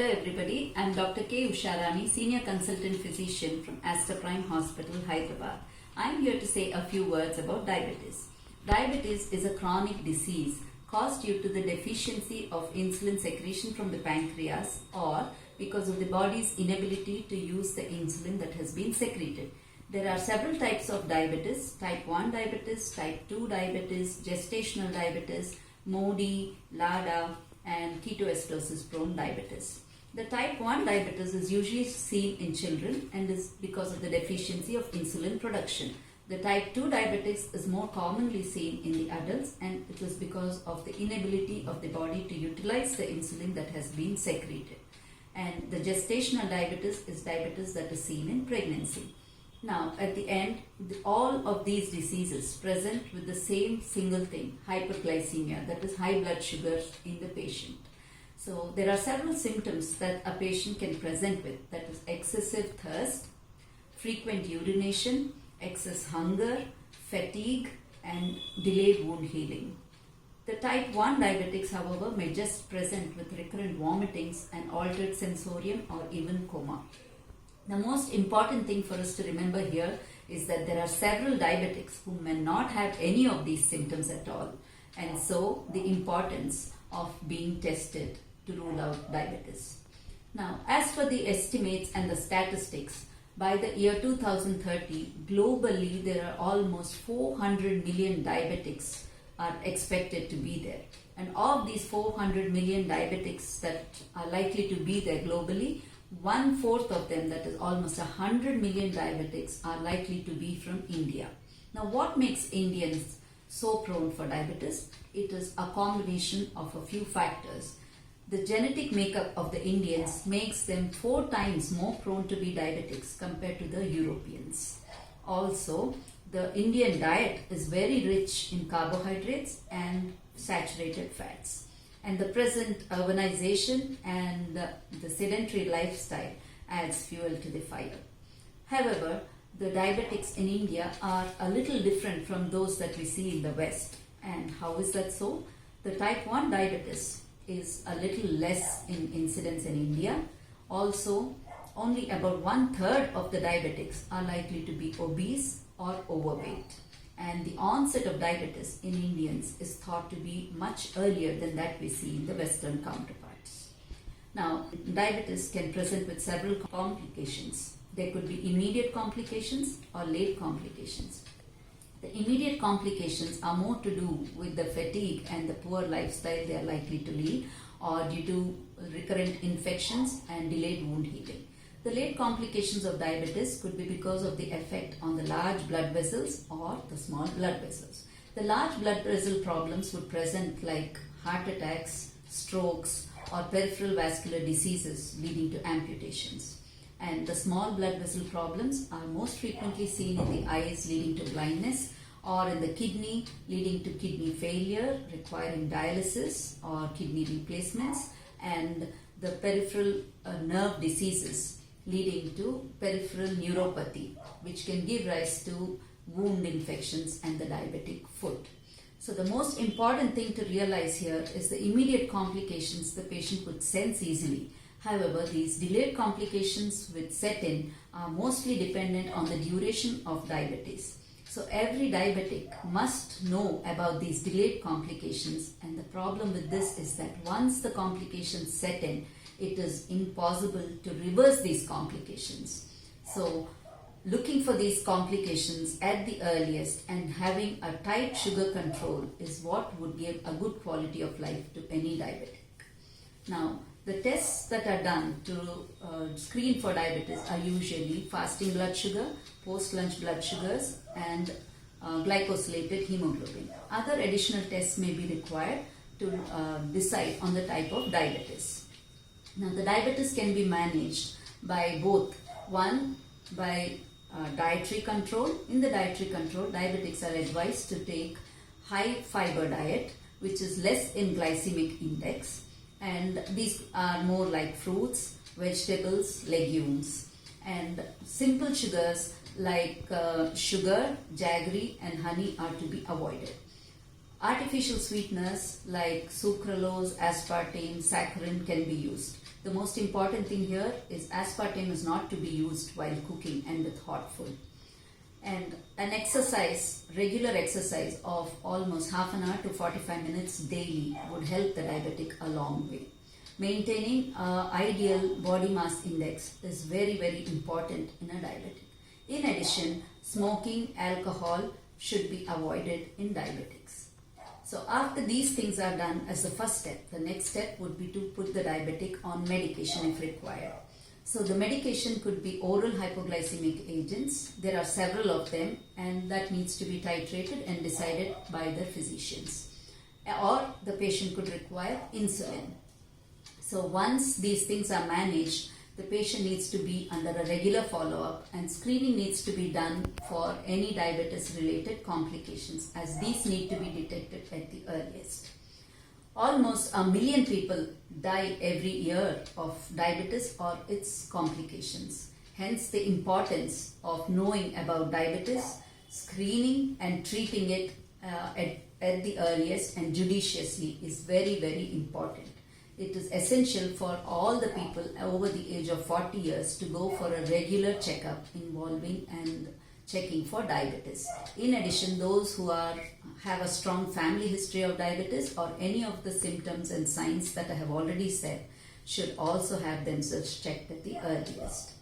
Hello everybody, I am Dr. K Usha Rani, Senior Consultant Physician from Aster Hospital, Hyderabad. I am here to say a few words about diabetes. Diabetes is a chronic disease caused due to the deficiency of insulin secretion from the pancreas or because of the body's inability to use the insulin that has been secreted. There are several types of diabetes: type 1 diabetes, type 2 diabetes, gestational diabetes, MODY, LADA, and ketoacidosis prone diabetes. The type 1 diabetes is usually seen in children and is because of the deficiency of insulin production. The type 2 diabetes is more commonly seen in the adults, and it is because of the inability of the body to utilize the insulin that has been secreted. And the gestational diabetes is diabetes that is seen in pregnancy. Now, at the end, all of these diseases present with the same single thing, hyperglycemia, that is high blood sugar in the patient. So, there are several symptoms that a patient can present with, that is excessive thirst, frequent urination, excess hunger, fatigue, and delayed wound healing. The type 1 diabetics, however, may just present with recurrent vomitings and altered sensorium or even coma. The most important thing for us to remember here is that there are several diabetics who may not have any of these symptoms at all, and so the importance of being tested to rule out diabetes. Now, as for the estimates and the statistics, by the year 2030, globally there are almost 400 million diabetics are expected to be there. And of these 400 million diabetics that are likely to be there globally, 1/4 of them, that is almost 100 million diabetics, are likely to be from India. Now, what makes Indians so prone for diabetes? It is a combination of a few factors. The genetic makeup of the Indians makes them 4 times more prone to be diabetics compared to the Europeans. Also, the Indian diet is very rich in carbohydrates and saturated fats. And the present urbanization and the sedentary lifestyle adds fuel to the fire. However, the diabetics in India are a little different from those that we see in the West. And how is that so? The type 1 diabetes is a little less in incidence in India. Also, only about 1/3 of the diabetics are likely to be obese or overweight. And the onset of diabetes in Indians is thought to be much earlier than that we see in the Western counterparts. Now, diabetes can present with several complications. There could be immediate complications or late complications. The immediate complications are more to do with the fatigue and the poor lifestyle they are likely to lead, or due to recurrent infections and delayed wound healing. The late complications of diabetes could be because of the effect on the large blood vessels or the small blood vessels. The large blood vessel problems would present like heart attacks, strokes, or peripheral vascular diseases leading to amputations. And the small blood vessel problems are most frequently seen in the eyes, leading to blindness, or in the kidney, leading to kidney failure requiring dialysis or kidney replacements, and the peripheral nerve diseases leading to peripheral neuropathy, which can give rise to wound infections and the diabetic foot. So the most important thing to realize here is the immediate complications the patient would sense easily. However, these delayed complications which set in are mostly dependent on the duration of diabetes. So every diabetic must know about these delayed complications, and the problem with this is that once the complications set in, it is impossible to reverse these complications. So, looking for these complications at the earliest and having a tight sugar control is what would give a good quality of life to any diabetic. Now, the tests that are done to screen for diabetes are usually fasting blood sugar, post-lunch blood sugars, and glycosylated hemoglobin. Other additional tests may be required to decide on the type of diabetes. Now, the diabetes can be managed by both, one, by dietary control. In the dietary control, diabetics are advised to take high fiber diet, which is less in glycemic index, and these are more like fruits, vegetables, legumes, and simple sugars like sugar, jaggery, and honey are to be avoided. Artificial sweeteners like sucralose, aspartame, saccharin can be used. The most important thing here is aspartame is not to be used while cooking and with hot food. And an exercise, regular exercise of almost half an hour to 45 minutes daily would help the diabetic a long way. Maintaining ideal body mass index is very, very important in a diabetic. In addition, smoking, alcohol should be avoided in diabetics. So after these things are done as the first step, the next step would be to put the diabetic on medication if required. So the medication could be oral hypoglycemic agents. There are several of them, and that needs to be titrated and decided by the physicians. Or the patient could require insulin. So once these things are managed, the patient needs to be under a regular follow-up, and screening needs to be done for any diabetes related complications, as these need to be detected at the earliest. Almost 1 million people die every year of diabetes or its complications. Hence the importance of knowing about diabetes, screening and treating it at the earliest and judiciously is very, very important. It is essential for all the people over the age of 40 years to go for a regular checkup involving and checking for diabetes. In addition, those who have a strong family history of diabetes or any of the symptoms and signs that I have already said should also have themselves checked at the earliest.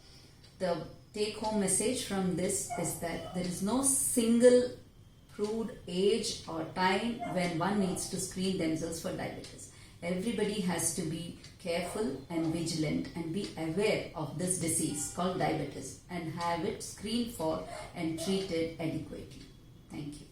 The take-home message from this is that there is no single proved age or time when one needs to screen themselves for diabetes. Everybody has to be careful and vigilant and be aware of this disease called diabetes and have it screened for and treated adequately. Thank you.